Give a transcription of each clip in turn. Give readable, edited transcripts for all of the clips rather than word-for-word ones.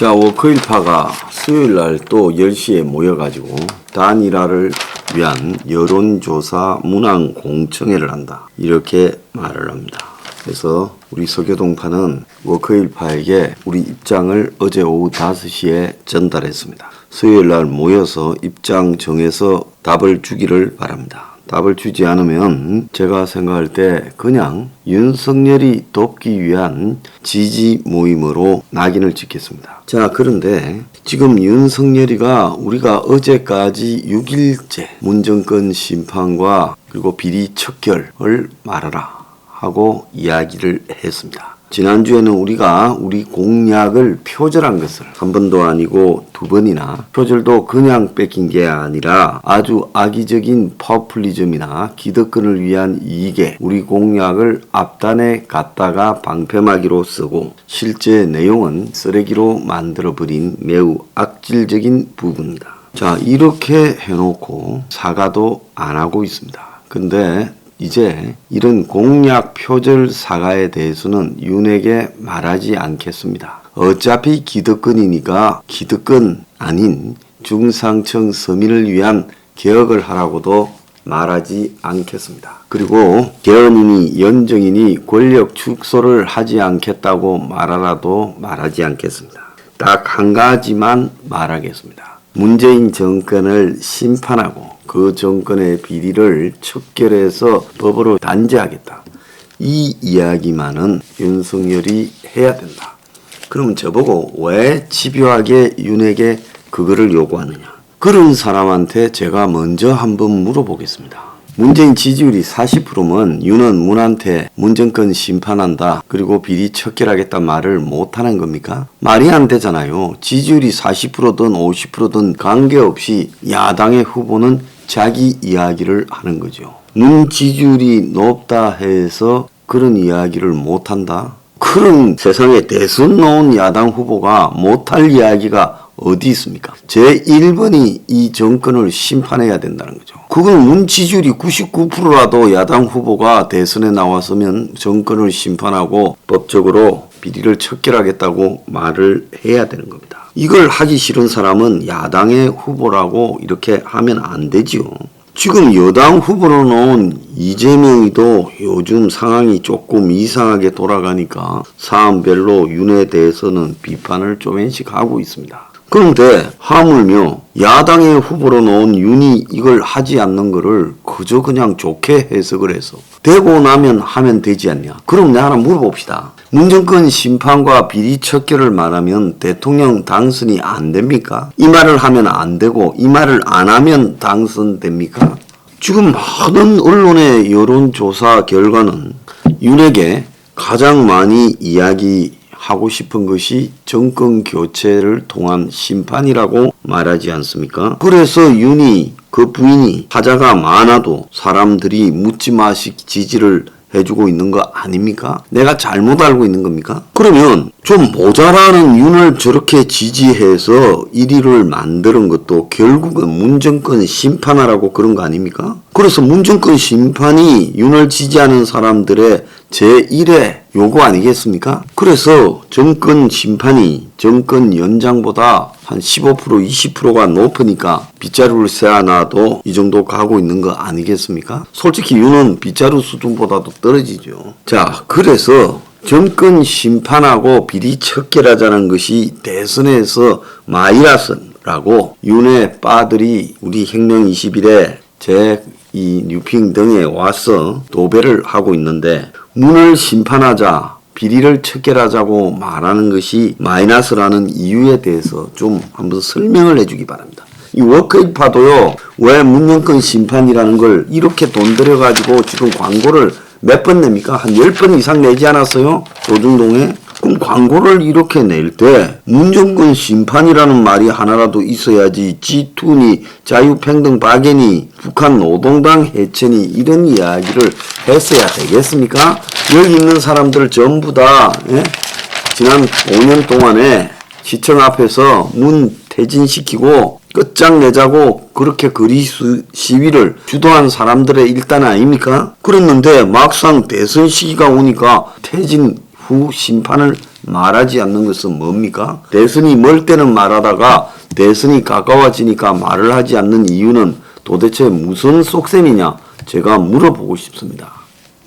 자, 워크일파가 수요일날 또 10시에 모여가지고 단일화를 위한 여론조사 문항 공청회를 한다, 이렇게 말을 합니다. 그래서 우리 서교동파는 워크일파에게 우리 입장을 어제 오후 5시에 전달했습니다. 수요일날 모여서 입장 정해서 답을 주기를 바랍니다. 답을 주지 않으면 제가 생각할 때 그냥 윤석열이 돕기 위한 지지 모임으로 낙인을 찍겠습니다. 자, 그런데 지금 윤석열이가 우리가 어제까지 6일째 문정권 심판과 그리고 비리 척결을 말하라 하고 이야기를 했습니다. 지난주에는 우리가 우리 공약을 표절한 것을 한 번도 아니고 두 번이나, 표절도 그냥 뺏긴 게 아니라 아주 악의적인 퍼플리즘이나 기득권을 위한 이익에 우리 공약을 앞단에 갖다가 방패막이로 쓰고 실제 내용은 쓰레기로 만들어버린 매우 악질적인 부분입니다. 자, 이렇게 해놓고 사과도 안 하고 있습니다. 근데 이제 이런 공약 표절 사과에 대해서는 윤에게 말하지 않겠습니다. 어차피 기득권이니까 기득권 아닌 중상층 서민을 위한 개혁을 하라고도 말하지 않겠습니다. 그리고 개헌이니 연정이니 권력 축소를 하지 않겠다고 말하라도 말하지 않겠습니다. 딱 한 가지만 말하겠습니다. 문재인 정권을 심판하고 그 정권의 비리를 척결해서 법으로 단죄하겠다, 이 이야기만은 윤석열이 해야 된다. 그러면 저보고 왜 집요하게 윤에게 그거를 요구하느냐? 그런 사람한테 제가 먼저 한번 물어보겠습니다. 문재인 지지율이 40%면 윤은 문한테 문정권 심판한다, 그리고 비리 척결하겠다 말을 못하는 겁니까? 말이 안 되잖아요. 지지율이 40%든 50%든 관계없이 야당의 후보는 자기 이야기를 하는 거죠. 문 지지율이 높다 해서 그런 이야기를 못한다? 그런 세상에 대선 놓은 야당 후보가 못할 이야기가 어디 있습니까? 제1번이 이 정권을 심판해야 된다는 거죠. 그건 문 지지율이 99%라도 야당 후보가 대선에 나왔으면 정권을 심판하고 법적으로 비리를 척결하겠다고 말을 해야 되는 겁니다. 이걸 하기 싫은 사람은 야당의 후보라고 이렇게 하면 안 되지요. 지금 여당 후보로 놓은 이재명이도 요즘 상황이 조금 이상하게 돌아가니까 사안별로 윤에 대해서는 비판을 조금씩 하고 있습니다. 그런데 하물며 야당의 후보로 놓은 윤이 이걸 하지 않는 거를 그저 그냥 좋게 해석을 해서 되고 나면 하면 되지 않냐? 그럼 내가 하나 물어봅시다. 문정권 심판과 비리 척결을 말하면 대통령 당선이 안 됩니까? 이 말을 하면 안 되고 이 말을 안 하면 당선됩니까? 지금 많은 언론의 여론조사 결과는 윤에게 가장 많이 이야기하고 싶은 것이 정권 교체를 통한 심판이라고 말하지 않습니까? 그래서 윤이, 그 부인이 하자가 많아도 사람들이 묻지마식 지지를 해주고 있는 거 아닙니까? 내가 잘못 알고 있는 겁니까? 그러면 좀 모자라는 윤을 저렇게 지지해서 1위를 만드는 것도 결국은 문정권 심판하라고 그런 거 아닙니까? 그래서 문정권 심판이 윤을 지지하는 사람들의 제1의 요구 아니겠습니까? 그래서 정권 심판이 정권 연장보다 한 15% 20%가 높으니까 빗자루를 세워놔도 이 정도 가고 있는 거 아니겠습니까? 솔직히 윤은 빗자루 수준보다도 떨어지죠. 자, 그래서 정권 심판하고 비리 척결하자는 것이 대선에서 마이너스라고 윤의 빠들이 우리 혁명 20일에 이 뉴핑 등에 와서 도배를 하고 있는데, 문을 심판하자, 비리를 척결하자고 말하는 것이 마이너스라는 이유에 대해서 좀 한번 설명을 해주기 바랍니다. 이 워크일파도요, 왜 문정권 심판이라는 걸 이렇게 돈 들여가지고 지금 광고를 몇 번 냅니까? 한 10번 이상 내지 않았어요? 조중동에? 그럼 광고를 이렇게 낼 때 문정권 심판이라는 말이 하나라도 있어야지 G2니 자유평등 박애니 북한 노동당 해체니 이런 이야기를 했어야 되겠습니까? 여기 있는 사람들 전부 다 지난 5년 동안에 시청 앞에서 문 퇴진시키고 끝장내자고 그렇게 거리 시위를 주도한 사람들의 일단 아닙니까? 그랬는데 막상 대선 시기가 오니까 퇴진 후 심판을 말하지 않는 것은 뭡니까? 대선이 멀 때는 말하다가 대선이 가까워지니까 말을 하지 않는 이유는 도대체 무슨 속셈이냐? 제가 물어보고 싶습니다.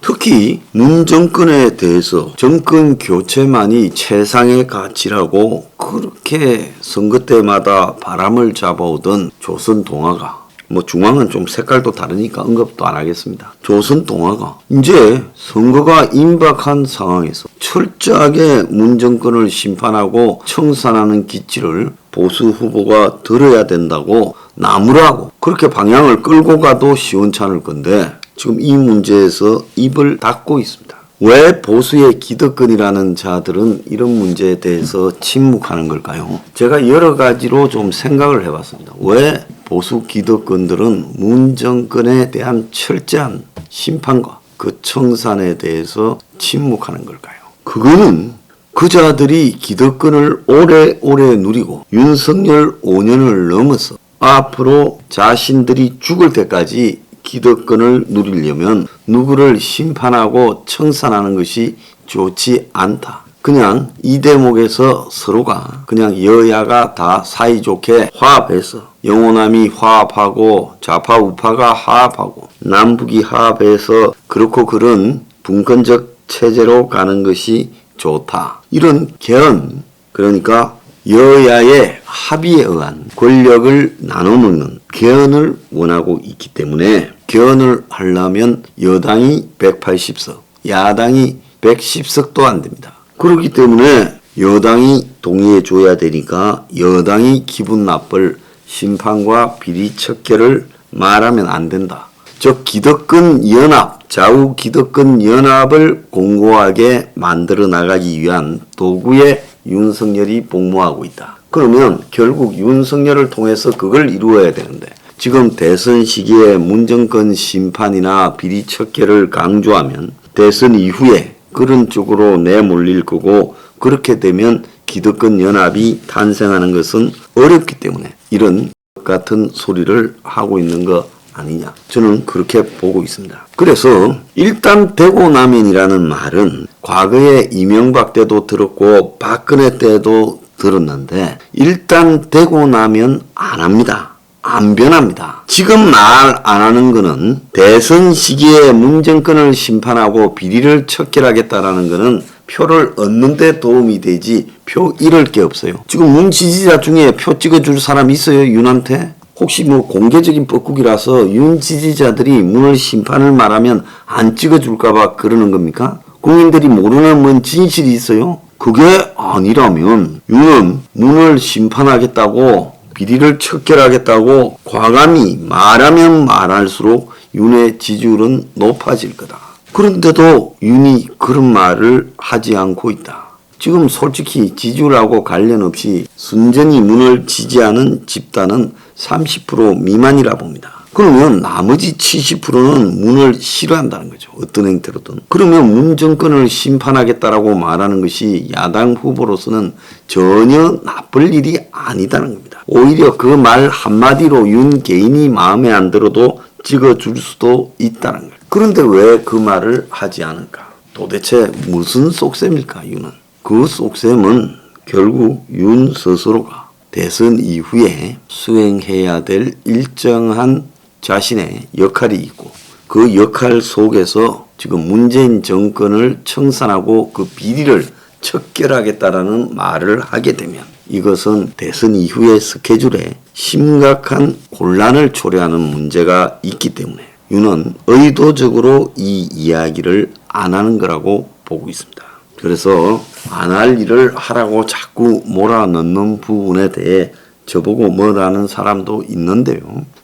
특히 문 정권에 대해서 정권 교체만이 최상의 가치라고 그렇게 선거 때마다 바람을 잡아오던 조선동아가, 중앙은 좀 색깔도 다르니까 언급도 안 하겠습니다. 조선동아가 이제 선거가 임박한 상황에서 철저하게 문 정권을 심판하고 청산하는 기치를 보수 후보가 들어야 된다고 나무라고 그렇게 방향을 끌고 가도 시원찮을 건데 지금 이 문제에서 입을 닫고 있습니다. 왜 보수의 기득권이라는 자들은 이런 문제에 대해서 침묵하는 걸까요? 제가 여러 가지로 좀 생각을 해봤습니다. 왜 보수 기득권들은 문 정권에 대한 철저한 심판과 그 청산에 대해서 침묵하는 걸까요? 그거는 그 자들이 기득권을 오래오래 누리고 윤석열 5년을 넘어서 앞으로 자신들이 죽을 때까지 기득권을 누리려면 누구를 심판하고 청산하는 것이 좋지 않다. 그냥 이 대목에서 서로가 그냥 여야가 다 사이좋게 화합해서 영호남이 화합하고 좌파 우파가 화합하고 남북이 화합해서 그렇고 그런 분권적 체제로 가는 것이 좋다. 이런 개헌, 그러니까 여야의 합의에 의한 권력을 나눠먹는 개헌을 원하고 있기 때문에 개헌을 하려면 여당이 180석, 야당이 110석도 안 됩니다. 그렇기 때문에 여당이 동의해 줘야 되니까 여당이 기분 나쁠 심판과 비리 척결을 말하면 안 된다. 즉 기득권 연합, 좌우 기득권 연합을 공고하게 만들어 나가기 위한 도구에 윤석열이 복무하고 있다. 그러면 결국 윤석열을 통해서 그걸 이루어야 되는데 지금 대선 시기에 문정권 심판이나 비리 척결을 강조하면 대선 이후에 그런 쪽으로 내몰릴 거고 그렇게 되면 기득권 연합이 탄생하는 것은 어렵기 때문에 이런 같은 소리를 하고 있는 거 아니냐. 저는 그렇게 보고 있습니다. 그래서 일단 되고 나면이라는 말은 과거에 이명박 때도 들었고 박근혜 때도 들었는데 일단 되고 나면 안 합니다. 안 변합니다. 지금 말 안 하는 거는 대선 시기에 문정권을 심판하고 비리를 척결하겠다라는 거는 표를 얻는 데 도움이 되지 표 잃을 게 없어요. 지금 문 지지자 중에 표 찍어줄 사람 있어요? 윤한테? 혹시 공개적인 뻐꾸기라서 윤 지지자들이 문을 심판을 말하면 안 찍어줄까봐 그러는 겁니까? 국민들이 모르는 뭔 진실이 있어요? 그게 아니라면 윤은 문을 심판하겠다고 비리를 척결하겠다고 과감히 말하면 말할수록 윤의 지지율은 높아질 거다. 그런데도 윤이 그런 말을 하지 않고 있다. 지금 솔직히 지지율하고 관련 없이 순전히 문을 지지하는 집단은 30% 미만이라 봅니다. 그러면 나머지 70%는 문을 싫어한다는 거죠. 어떤 행태로든. 그러면 문 정권을 심판하겠다라고 말하는 것이 야당 후보로서는 전혀 나쁠 일이 아니다는 겁니다. 오히려 그 말 한마디로 윤 개인이 마음에 안 들어도 찍어줄 수도 있다는 거예요. 그런데 왜 그 말을 하지 않을까? 도대체 무슨 속셈일까, 윤은? 그 속셈은 결국 윤 스스로가 대선 이후에 수행해야 될 일정한 자신의 역할이 있고 그 역할 속에서 지금 문재인 정권을 청산하고 그 비리를 척결하겠다라는 말을 하게 되면 이것은 대선 이후의 스케줄에 심각한 곤란을 초래하는 문제가 있기 때문에 윤은 의도적으로 이 이야기를 안 하는 거라고 보고 있습니다. 그래서 안 할 일을 하라고 자꾸 몰아넣는 부분에 대해 저보고 뭐라는 사람도 있는데요.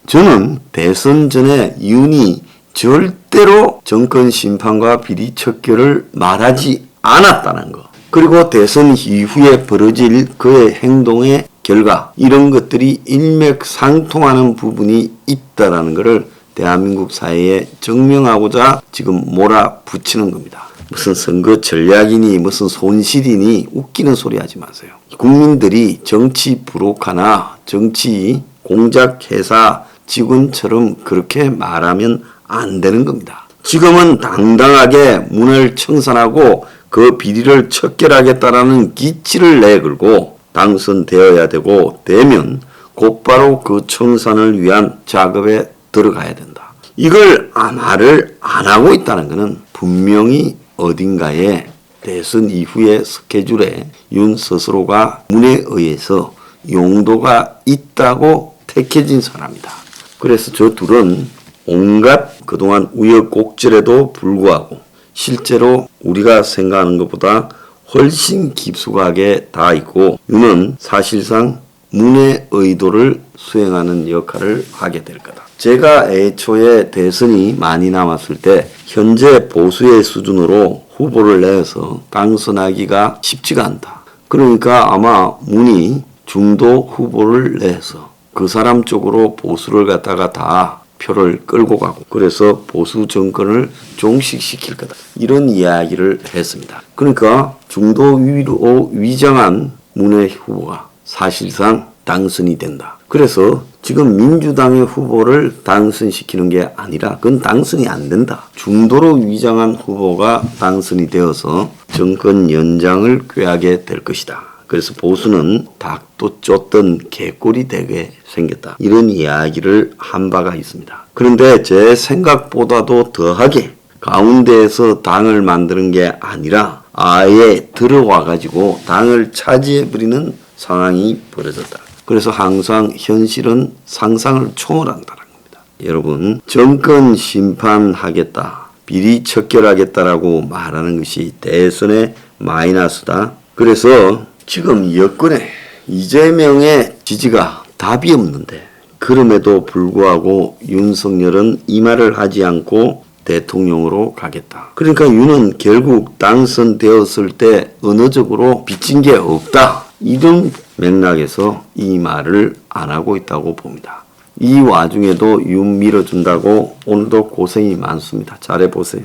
저는 대선 전에 윤이 절대로 정권 심판과 비리 척결을 말하지 않았다는 거. 그리고 대선 이후에 벌어질 그의 행동의 결과 이런 것들이 일맥상통하는 부분이 있다라는 것을 대한민국 사회에 증명하고자 지금 몰아붙이는 겁니다. 무슨 선거 전략이니 무슨 손실이니 웃기는 소리 하지 마세요. 국민들이 정치 부록하나 정치 공작 회사 직원처럼 그렇게 말하면 안 되는 겁니다. 지금은 당당하게 문을 청산하고 그 비리를 척결하겠다라는 기치를 내걸고 당선되어야 되고 되면 곧바로 그 청산을 위한 작업에 들어가야 된다. 이걸 말을 안 하고 있다는 것은 분명히 어딘가에 대선 이후의 스케줄에 윤 스스로가 문에 의해서 용도가 있다고 택해진 사람이다. 그래서 저 둘은 온갖 그동안 우여곡절에도 불구하고 실제로 우리가 생각하는 것보다 훨씬 깊숙하게 다 있고 윤은 사실상 문의 의도를 수행하는 역할을 하게 될 거다. 제가 애초에 대선이 많이 남았을 때 현재 보수의 수준으로 후보를 내서 당선하기가 쉽지가 않다. 그러니까 아마 문이 중도 후보를 내서 그 사람 쪽으로 보수를 갖다가 다 표를 끌고 가고 그래서 보수 정권을 종식시킬 거다. 이런 이야기를 했습니다. 그러니까 중도 위로 위장한 문의 후보가 사실상 당선이 된다. 그래서 지금 민주당의 후보를 당선시키는 게 아니라 그건 당선이 안 된다. 중도로 위장한 후보가 당선이 되어서 정권 연장을 꾀하게 될 것이다. 그래서 보수는 닭도 쫓던 개꼴이 되게 생겼다. 이런 이야기를 한 바가 있습니다. 그런데 제 생각보다도 더하게 가운데에서 당을 만드는 게 아니라 아예 들어와가지고 당을 차지해버리는 상황이 벌어졌다. 그래서 항상 현실은 상상을 초월한다는 겁니다. 여러분, 정권 심판하겠다, 비리 척결하겠다라고 말하는 것이 대선의 마이너스다. 그래서 지금 여권에 이재명의 지지가 답이 없는데 그럼에도 불구하고 윤석열은 이 말을 하지 않고 대통령으로 가겠다. 그러니까 윤은 결국 당선되었을 때 언어적으로 빚진 게 없다. 이런 맥락에서 이 말을 안 하고 있다고 봅니다. 이 와중에도 윤 밀어준다고 오늘도 고생이 많습니다. 잘해보세요.